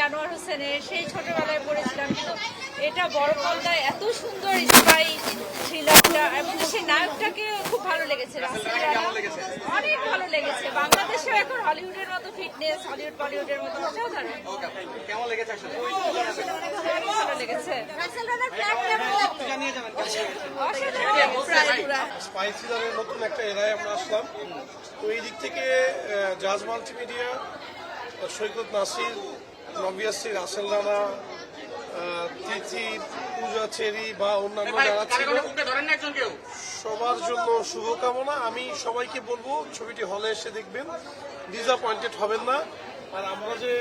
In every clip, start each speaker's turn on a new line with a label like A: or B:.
A: আনোয়ার হোসেনের, সেই ছোটবেলায় পড়েছিলাম, কিন্তু এটা বড় পর্দায় এত সুন্দর স্পাই থ্রিলারটা এবং সেই নায়কটাকে খুব ভালো লেগেছে। রাসেল রানা অনেক ভালো লেগেছে। বাংলাদেশেও এখন হলিউডের মতো ফিটনেস, হলিউড বলিউডের মতো অসাধারণ।
B: কেমন লেগেছে আসলে?
A: অনেক ভালো লেগেছে। রাসেল রানার
C: স্পাই থ্রিলারের নতুন একটা এরায় আমরা আসলাম। তো এই দিক থেকে জাজ মাল্টিমিডিয়া, সৈকত নাসির, নবিয়াসি, রাসেল রানা, তিথি, পূজা চেরি বা অন্যান্য যারা ছিল সবার জন্য শুভকামনা। আমি সবাইকে বলবো ছবিটি হলে এসে দেখবেন, ডিসঅ্যাপয়েন্টেড হবেন না। আর আমরা যে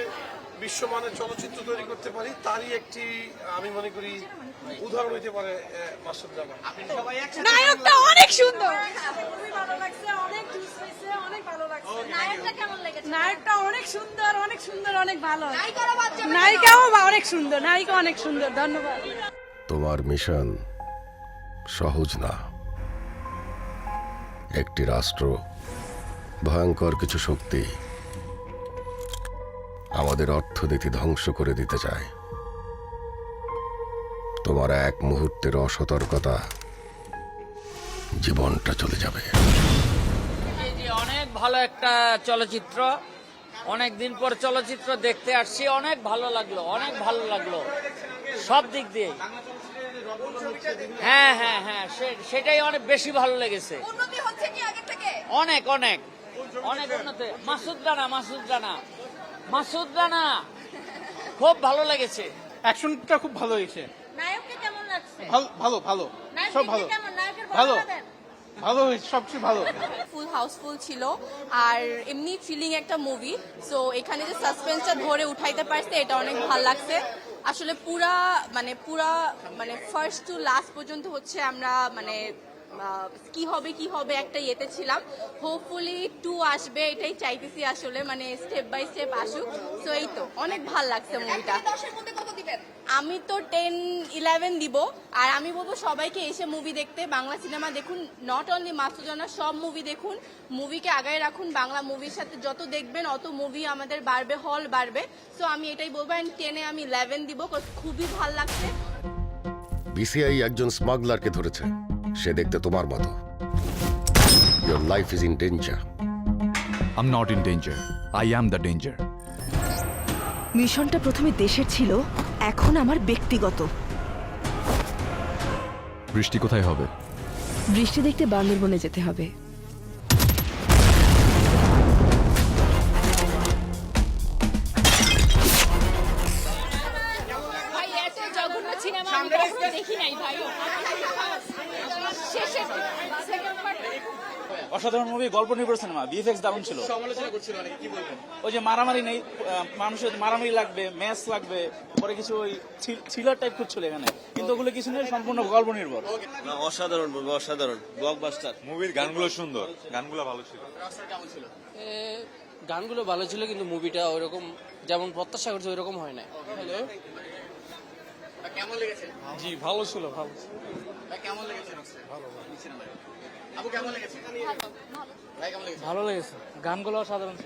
C: বিশ্বমানের চলচ্চিত্র তৈরি করতে পারি তারই একটি আমি মনে করি উদাহরণ হইতে পারে মাসুদ রানা।
D: নায়কটা অনেক সুন্দর, খুবই ভালো লাগছে, অনেক জুস হয়েছে, অনেক ভালো লাগছে।
A: নায়কটা কেমন লেগেছে?
D: নায়কটা অনেক সুন্দর, অনেক সুন্দর, অনেক ভালো। নায়িকাও অনেক সুন্দর, নায়িকা অনেক সুন্দর। ধন্যবাদ।
E: তোমার মিশন সহজ না। একটি রাষ্ট্র, ভয়ঙ্কর কিছু শক্তি আমাদের অর্থনীতি ধ্বংস করে দিতে চায়। তোমার এক মুহূর্তের অসতর্কতা জীবনটা চলে যাবে।
F: অনেক ভালো একটা চলচ্চিত্র, অনেক দিন পর চলচ্চিত্র দেখতে আসছি, অনেক ভালো লাগলো, অনেক ভালো লাগলো সব দিক দিয়ে। হ্যাঁ হ্যাঁ হ্যাঁ, সেটাই অনেক বেশি ভালো লেগেছে। অনেক অনেক অনেক উন্নতি। মাসুদ রানা খুব ভালো লেগেছে।
B: অ্যাকশনটা খুব ভালো হয়েছে।
A: নায়ককে কেমন লাগছে?
B: ভালো ভালো সব ভালো ভালো ভালো হয়েছে, সবচেয়ে ভালো।
G: ফুল হাউসফুল ছিল আর এমনি থ্রিলিং একটা মুভি। সো এখানে যে সাসপেন্সটা ধরে উঠাইতে পারছে এটা অনেক ভালো লাগছে। আসলে পুরা মানে ফার্স্ট টু লাস্ট পর্যন্ত হচ্ছে আমরা মানে কি হবে একটা ইয়েতে ছিলাম। হোপফুলি 2 আসবে এটাই চাইতেছি আসলে, মানে স্টেপ বাই স্টেপ আসুক। সো এই তো অনেক ভাল লাগছে মুভিটা। আমি তো 10-11 দিব। আর আমি বলবো সবাইকে এসে মুভি দেখতে, বাংলা সিনেমা দেখুন, নট অনলি মাসুদ রানা, সব মুভি দেখুন, মুভিকে আগায় রাখুন। বাংলা মুভির সাথে যত দেখবেন অত মুভি আমাদের বাড়বে, হল বাড়বে। সো আমি এটাই বলবো, অ্যান্ড 10-এ আমি 11 দিব, খুবই ভাল লাগছে।
E: বিসিআই একজন স্মাগলারকে ধরেছে, সে দেখতে তোমার মতো। Your life is in danger.
H: I'm not in danger. I am the danger.
I: মিশনটা প্রথমে দেশের ছিল, এখন আমার ব্যক্তিগত।
H: বৃষ্টি কোথায় হবে?
I: বৃষ্টি দেখতে বান্দরবনে যেতে হবে।
A: ভাই এত জঘন্য সিনেমা আমি কখনো দেখি নাই ভাই। শেষে
B: অসাধারণ মুভি, গল্প নির্ভর সিনেমা, ভিএফএক্স দারুণ ছিল। ওই যে মারামারি নেই, মানুষের মারামারি লাগবে, ম্যাচ লাগবে, পরে কিছু ওই থ্রিলার টাইপ করছিল এখানে, কিন্তু ওগুলো কিছু নেই, সম্পূর্ণ গল্প নির্ভর।
J: অসাধারণ মুভি, অসাধারণ ব্লকবাস্টার।
K: মুভির গানগুলো সুন্দর, গানগুলো ভালো ছিল।
J: গানগুলো ভালো ছিল কিন্তু মুভিটা ওইরকম যেমন প্রত্যাশা করছে ওইরকম হয় না। হ্যালো,
B: কেমন লেগেছে?
J: জি ভালো ছিল, ভালো।
B: কেমন লেগেছে? ভালো। আপু কেমন লেগেছে?
J: ভালো লেগেছে, গানগুলো সাধারণ।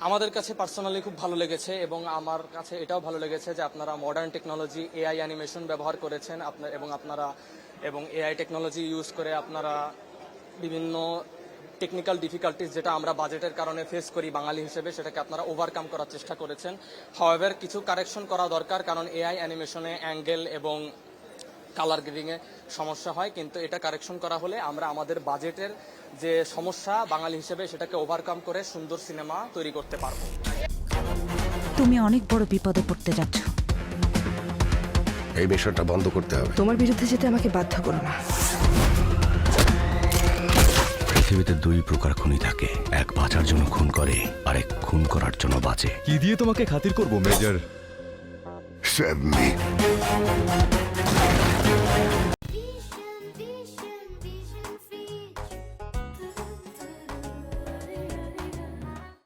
J: আমাদের কাছে পার্সোনালি খুব ভালো লেগেছে এবং আমার কাছে এটাও ভালো লেগেছে যে আপনারা মডার্ন টেকনোলজি, এআই অ্যানিমেশন ব্যবহার করেছেন এবং এআই টেকনোলজি ইউজ করে আপনারা বিভিন্ন টেকনিক্যাল ডিফিকাল্টিস যেটা আমরা বাজেটের কারণে ফেস করি বাঙালি হিসেবে, সেটাকে আপনারা ওভারকাম করার চেষ্টা করেছেন। হাওয়েভার কিছু কারেকশন করা দরকার, কারণ এআই অ্যানিমেশনে অ্যাঙ্গেল এবং কালার গ্রেডিংয়ে সমস্যা হয়, কিন্তু এটা কারেকশন করা হলে আমরা আমাদের বাজেটের যে সমস্যা বাঙালি হিসেবে সেটাকে ওভারকাম করে সুন্দর সিনেমা তৈরি করতে পারবো।
I: তুমি অনেক বড় বিপদে পড়তে যাচ্ছ।
E: এই মিশনটা বন্ধ করতে হবে।
I: তোমার বিরুদ্ধে যেতে আমাকে বাধ্য করো না।
H: পৃথিবীতে 2 প্রকার খুনি থাকে, এক বাঁচার জন্য খুন করে, আরেক খুন করার জন্য বাঁচে। কি দিয়ে তোমাকে খাতির করব মেজর?
E: Save me.